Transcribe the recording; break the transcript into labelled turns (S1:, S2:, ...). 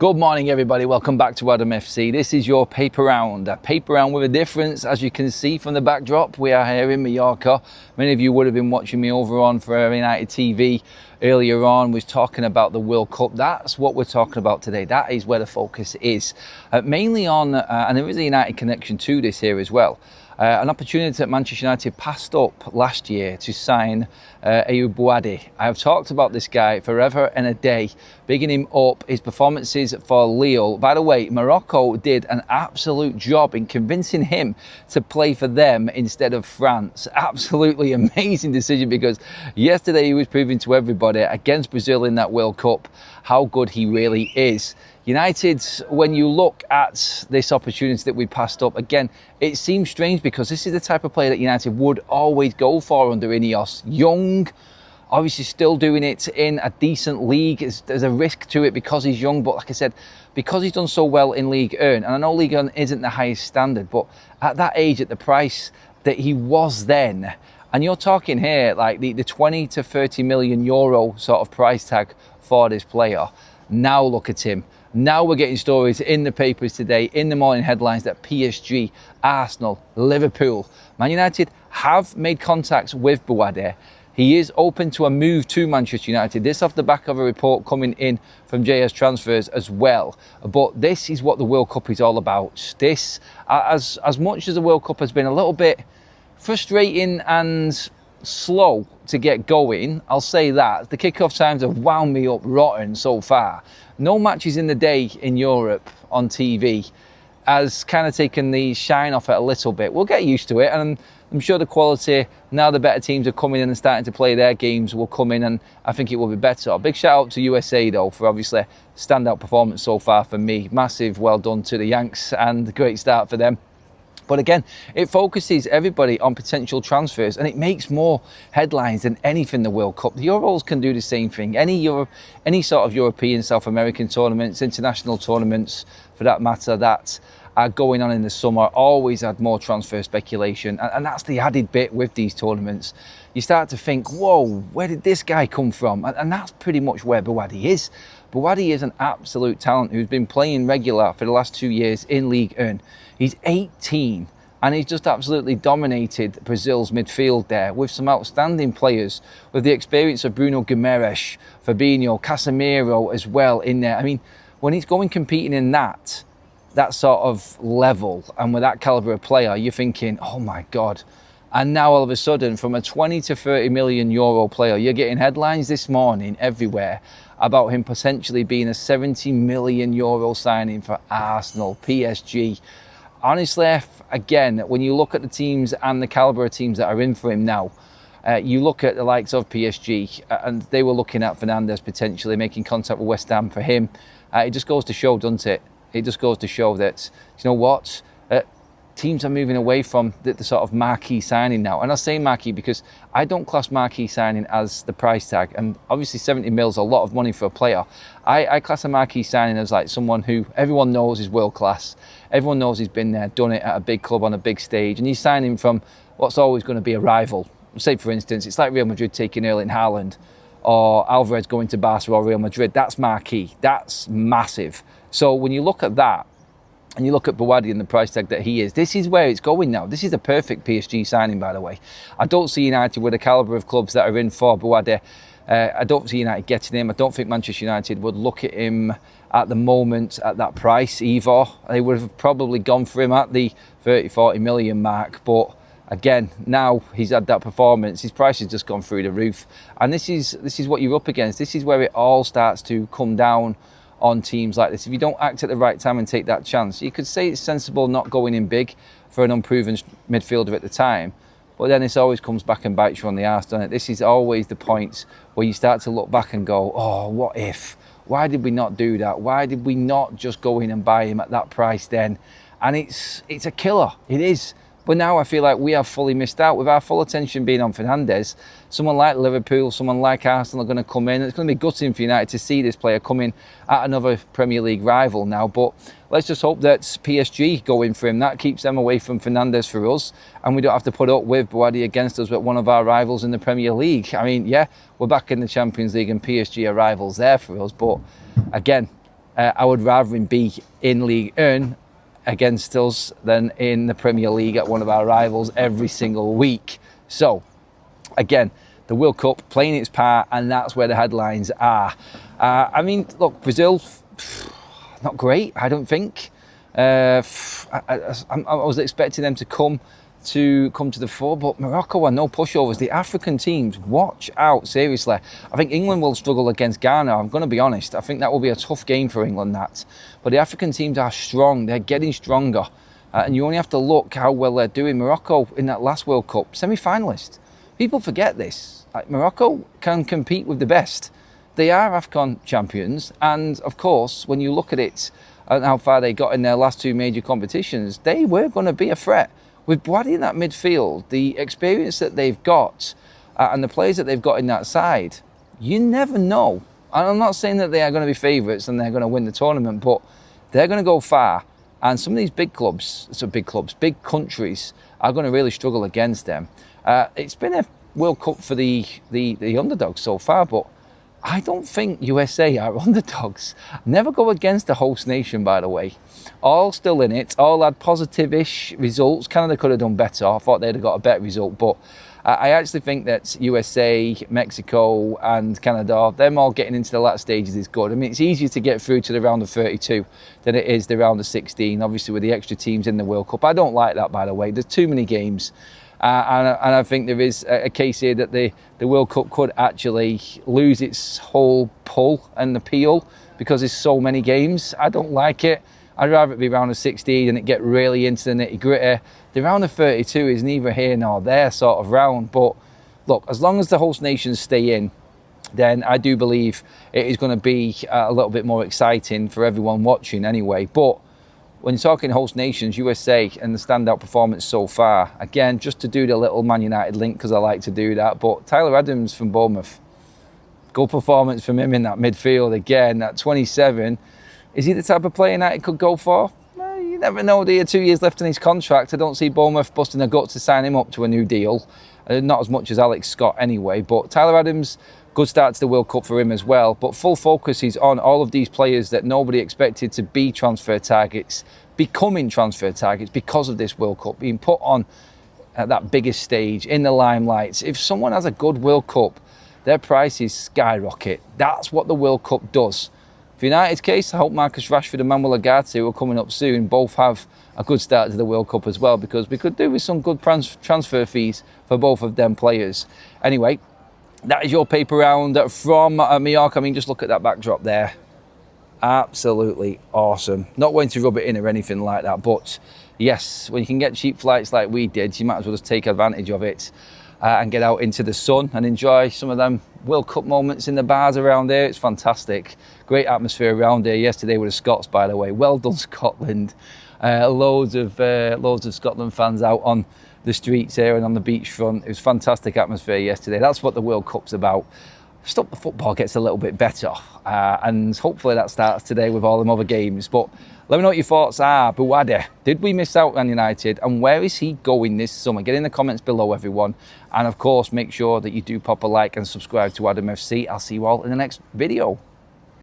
S1: Good morning, everybody. Welcome back to Adam FC. This is your paper round. A paper round with a difference. As you can see from the backdrop, we are here in Mallorca. Many of you would have been watching me over on for United TV earlier on. Was talking about the World Cup. That's what we're talking about today. That is where the focus is. Mainly on, and there is a United connection to this here as well. An opportunity that Manchester United passed up last year to sign Ayyoub Bouaddi. I have talked about this guy forever and a day, bigging him up, his performances for Lille. By the way, Morocco did an absolute job in convincing him to play for them instead of France. Absolutely amazing decision, because yesterday he was proving to everybody against Brazil in that World Cup how good he really is. United, when you look at this opportunity that we passed up, again, it seems strange because this is the type of player that United would always go for under Ineos. Young, obviously still doing it in a decent league. There's a risk to it because he's young, but like I said, because he's done so well in League 1, and I know League 1 isn't the highest standard, but at that age, at the price that he was then, and you're talking here like the 20 to 30 million euro sort of price tag for this player. Now look at him. Now we're getting stories in the papers today, in the morning headlines, that PSG, Arsenal, Liverpool, Man United have made contacts with Bouaddi. He is open to a move to Manchester United. This off the back of a report coming in from JS Transfers as well. But this is what the World Cup is all about. This, as much as the World Cup has been a little bit frustrating and slow to get going, I'll say that. The kickoff times have wound me up rotten so far. No matches in the day in Europe on TV has kind of taken the shine off it a little bit. We'll get used to it, and I'm sure the quality, now the better teams are coming in and starting to play their games, will come in, and I think it will be better. A big shout out to USA though for obviously standout performance so far for me. Massive well done to the Yanks, and great start for them. But again, it focuses everybody on potential transfers, and it makes more headlines than anything the World Cup. The Euros can do the same thing. Any sort of European, South American tournaments, international tournaments for that matter, that are going on in the summer always had more transfer speculation. And that's the added bit with these tournaments. You start to think, whoa, where did this guy come from? And that's pretty much where Bouaddi is. Bouaddi is an absolute talent who's been playing regular for the last 2 years in League 1. He's 18 and he's just absolutely dominated Brazil's midfield there with some outstanding players, with the experience of Bruno Guimaraes, Fabinho, Casemiro as well in there. I mean, when he's going competing in that sort of level and with that calibre of player, you're thinking, oh my God. And now all of a sudden, from a 20 to 30 million euro player, you're getting headlines this morning everywhere about him potentially being a 70 million euro signing for Arsenal, PSG. Honestly, again, when you look at the teams and the calibre of teams that are in for him now, you look at the likes of PSG, and they were looking at Fernandes potentially making contact with West Ham for him. It just goes to show, doesn't it? It just goes to show that, you know what, teams are moving away from the sort of marquee signing now. And I say marquee because I don't class marquee signing as the price tag. And obviously 70 mil is a lot of money for a player. I class a marquee signing as like someone who everyone knows is world class. Everyone knows he's been there, done it at a big club on a big stage. And he's signing from what's always going to be a rival. Say, for instance, it's like Real Madrid taking Erling Haaland, or Alvarez going to Barca or Real Madrid. That's marquee. That's massive. So when you look at that, and you look at Bouaddi and the price tag that he is, this is where it's going now. This is a perfect PSG signing, by the way. I don't see United with the calibre of clubs that are in for Bouaddi. I don't see United getting him. I don't think Manchester United would look at him at the moment at that price either. They would have probably gone for him at the 30, 40 million mark. But again, now he's had that performance, his price has just gone through the roof. And this is what you're up against. This is where it all starts to come down on teams like this. If you don't act at the right time and take that chance, you could say it's sensible not going in big for an unproven midfielder at the time, but then this always comes back and bites you on the arse, doesn't it? This is always the point where you start to look back and go, oh, what if? Why did we not do that? Why did we not just go in and buy him at that price then? And it's a killer, it is. But now I feel like we have fully missed out. With our full attention being on Fernandes, someone like Liverpool, someone like Arsenal are going to come in. It's going to be gutting for United to see this player come in at another Premier League rival now. But let's just hope that PSG go in for him. That keeps them away from Fernandes for us. And we don't have to put up with Bouaddi against us with one of our rivals in the Premier League. I mean, yeah, we're back in the Champions League and PSG are rivals there for us. But again, I would rather him be in League 1 against us than in the Premier League at one of our rivals every single week. So, again, the World Cup playing its part, and that's where the headlines are. I mean, look, Brazil, not great, I don't think. I was expecting them to come to the fore, but Morocco are no pushovers. The African teams, watch out, seriously. I think England will struggle against Ghana. I'm going to be honest. I think that will be a tough game for England, that. But the African teams are strong. They're getting stronger. And you only have to look how well they're doing. Morocco, in that last World Cup, semi-finalist. People forget this. Morocco can compete with the best. They are AFCON champions. And, of course, when you look at it and how far they got in their last two major competitions, they were going to be a threat. With Bouaddi in that midfield, the experience that they've got and the players that they've got in that side, you never know. And I'm not saying that they are going to be favourites and they're going to win the tournament, but they're going to go far. And some of these big countries are going to really struggle against them. It's been a World Cup for the underdogs so far, but I don't think USA are underdogs. Never go against the host nation, by the way. All still in it, all had positive-ish results. Canada could have done better. I thought they'd have got a better result, but I actually think that USA, Mexico and Canada, them all getting into the last stages is good. I mean, it's easier to get through to the round of 32 than it is the round of 16, obviously with the extra teams in the World Cup. I don't like that, by the way. There's too many games. And I think there is a case here that the World Cup could actually lose its whole pull and appeal because there's so many games. I don't like it. I'd rather it be round of 16 and it get really into the nitty gritty. The round of 32 is neither here nor there sort of round. But look, as long as the host nations stay in, then I do believe it is going to be a little bit more exciting for everyone watching anyway. But when you're talking host nations, USA and the standout performance so far, again, just to do the little Man United link because I like to do that, but Tyler Adams from Bournemouth, good performance from him in that midfield again, at 27. Is he the type of player United could go for? Well, you never know, do you? 2 years left on his contract. I don't see Bournemouth busting their guts to sign him up to a new deal. Not as much as Alex Scott anyway, but Tyler Adams, good start to the World Cup for him as well. But full focus is on all of these players that nobody expected to be transfer targets, becoming transfer targets because of this World Cup, being put on at that biggest stage, in the limelight. If someone has a good World Cup, their prices skyrocket. That's what the World Cup does. For United's case, I hope Marcus Rashford and Manuel Ugarte, who are coming up soon, both have a good start to the World Cup as well, because we could do with some good transfer fees for both of them players. Anyway, that is your paper round from Mallorca. I mean, just look at that backdrop there. Absolutely awesome. Not going to rub it in or anything like that, but yes, when you can get cheap flights like we did, you might as well just take advantage of it and get out into the sun and enjoy some of them World Cup moments in the bars around there. It's fantastic. Great atmosphere around here. Yesterday with the Scots, by the way. Well done, Scotland. Loads of Scotland fans out on the streets here and on the beachfront. It was fantastic atmosphere yesterday. That's what the World Cup's about. Just hope the football gets a little bit better, and hopefully that starts today with all them other games. But let me know what your thoughts are. Bouaddi, did we miss out on United, and where is he going this summer? Get in the comments below, everyone, and of course make sure that you do pop a like and subscribe to Adam FC. I'll see you all in the next video.